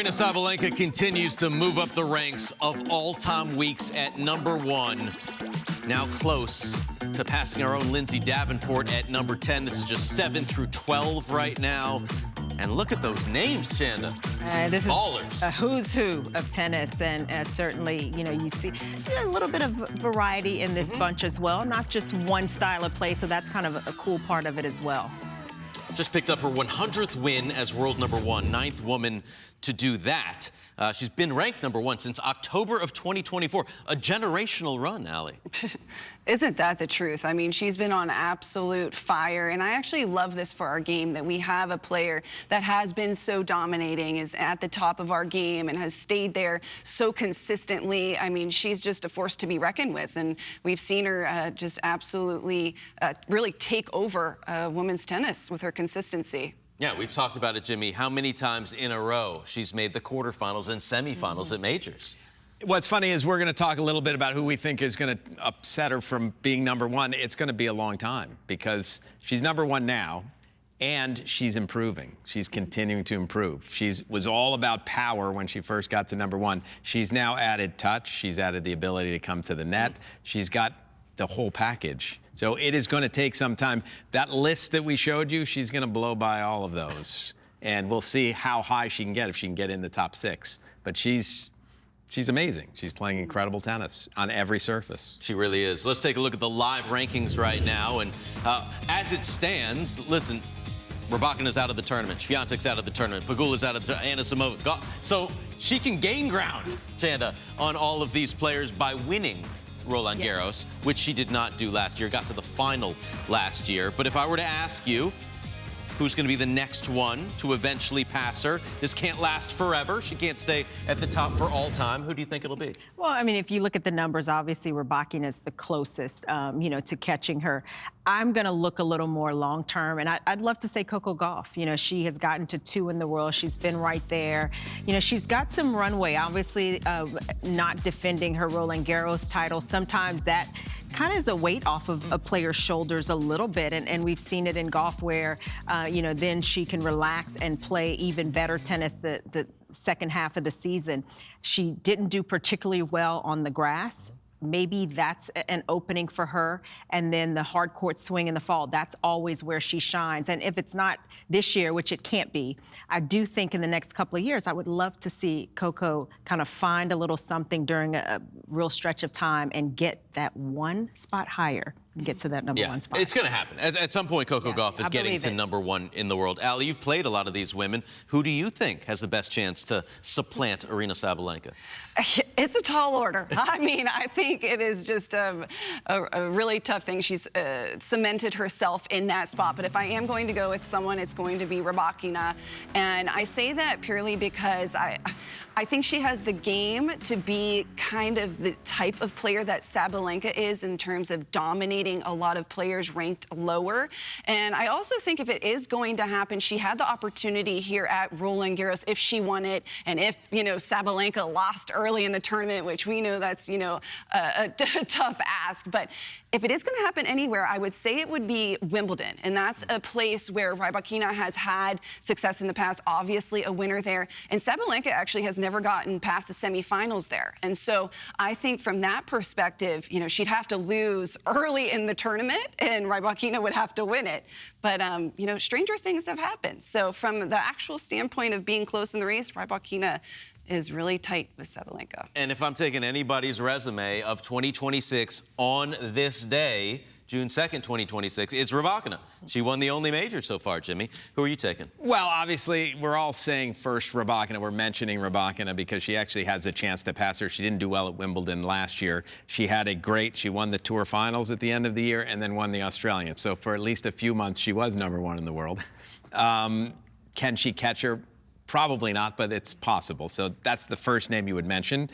Aryna Sabalenka continues to move up the ranks of all-time weeks at #1. Now close to passing our own Lindsay Davenport at number 10. This is just 7 through 12 right now. And look at those names, Chanda. This Ballers. is a who's who of tennis, and certainly, you see a little bit of variety in this bunch as well. Not just one style of play, so that's kind of a cool part of it as well. Just picked up her 100th win as world #1, 9th woman to do that. She's been ranked #1 since October of 2024. A generational run, Allie. Isn't that the truth? I mean, she's been on absolute fire, and I actually love this for our game, that we have a player that has been so dominating, is at the top of our game, and has stayed there so consistently. I mean, she's just a force to be reckoned with, and we've seen her just absolutely really take over women's tennis with her consistency. Yeah, we've talked about it, Jimmy. How many times in a row she's made the quarterfinals and semifinals at majors? What's funny is we're going to talk a little bit about who we think is going to upset her from being #1. It's going to be a long time because she's #1 now, and she's improving. She's continuing to improve. She was all about power when she first got to #1. She's now added touch. She's added the ability to come to the net. She's got the whole package. So it is going to take some time. That list that we showed you, she's going to blow by all of those. And we'll see how high she can get, if she can get in the top 6. But she's amazing. She's playing incredible tennis on every surface. She really is. Let's take a look at the live rankings right now. And as it stands, listen, Rybakina's out of the tournament. Swiatek's out of the tournament. Pegula's out of the tournament. Anisimova. So she can gain ground, Chanda, on all of these players by winning Roland Garros, which she did not do last year. Got to the final last year. But if I were to ask you, who's going to be the next one to eventually pass her? This can't last forever. She can't stay at the top for all time. Who do you think it'll be? Well, I mean, if you look at the numbers, obviously Rybakina is the closest, to catching her. I'm going to look a little more long-term, and I'd love to say Coco Gauff. She has gotten to 2 in the world. She's been right there. She's got some runway. Obviously, not defending her Roland Garros title. Sometimes that kind of is a weight off of a player's shoulders a little bit, and we've seen it in golf where, then she can relax and play even better tennis the second half of the season. She didn't do particularly well on the grass. Maybe that's an opening for her. And then the hard court swing in the fall, that's always where she shines. And if it's not this year, which it can't be, I do think in the next couple of years, I would love to see Coco kind of find a little something during a real stretch of time and get that one spot higher and get to that #1 spot. It's going to happen. At some point, Coco Gauff is getting to #1 in the world. Allie, you've played a lot of these women. Who do you think has the best chance to supplant Aryna Sabalenka? It's a tall order. I mean, I think it is just a really tough thing. She's cemented herself in that spot. But if I am going to go with someone, it's going to be Rybakina. And I say that purely because I think she has the game to be kind of the type of player that Sabalenka is in terms of dominating a lot of players ranked lower. And I also think if it is going to happen, she had the opportunity here at Roland Garros if she won it, and if, Sabalenka lost early in the tournament, which we know that's, a tough ask. But if it is going to happen anywhere, I would say it would be Wimbledon. And that's a place where Rybakina has had success in the past, obviously a winner there. And Sabalenka actually has never gotten past the semifinals there. And so I think from that perspective, she'd have to lose early in the tournament and Rybakina would have to win it. But, stranger things have happened. So from the actual standpoint of being close in the race, Rybakina is really tight with Sabalenka. And if I'm taking anybody's resume of 2026 on this day, June 2nd, 2026, it's Rybakina. She won the only major so far, Jimmy. Who are you taking? Well, obviously, we're all saying first Rybakina. We're mentioning Rybakina because she actually has a chance to pass her. She didn't do well at Wimbledon last year. She won the Tour Finals at the end of the year and then won the Australian. So for at least a few months, she was #1 in the world. Can she catch her? Probably not, but it's possible. So that's the first name you would mention.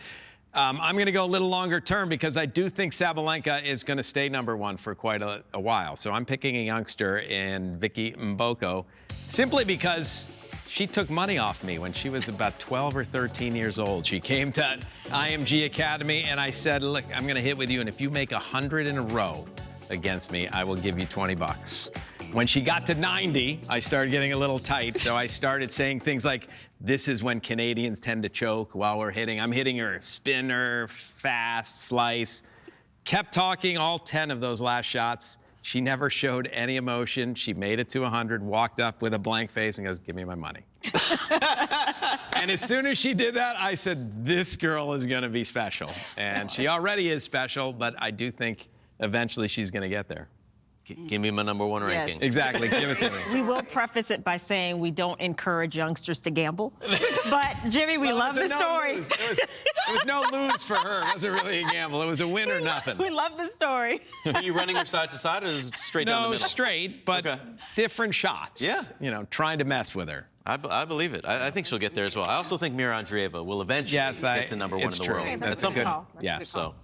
I'm going to go a little longer term because I do think Sabalenka is going to stay #1 for quite a while. So I'm picking a youngster in Vicky Mboko simply because she took money off me when she was about 12 or 13 years old. She came to IMG Academy and I said, look, I'm going to hit with you. And if you make 100 in a row against me, I will give you 20 bucks. When she got to 90, I started getting a little tight, so I started saying things like, this is when Canadians tend to choke while we're hitting. I'm hitting her spinner, fast, slice. Kept talking all 10 of those last shots. She never showed any emotion. She made it to 100, walked up with a blank face and goes, give me my money. And as soon as she did that, I said, this girl is going to be special. And she already is special, but I do think eventually she's going to get there. Give me my number one Yes. ranking. Exactly. Give it to me. We will preface it by saying we don't encourage youngsters to gamble. But, Jimmy, we love the story. Lose. It was no lose for her. It wasn't really a gamble. It was a win or nothing. We love the story. Are you running her side to side or is it straight down the No, middle? straight, but Okay. different shots. Yeah. You know, trying to mess with her. I believe it. I think she'll get there as well. I also think Mira Andreeva will eventually get to number one in it's the true. world Okay, at that's some a good point. call. That's a Yes. good call. So.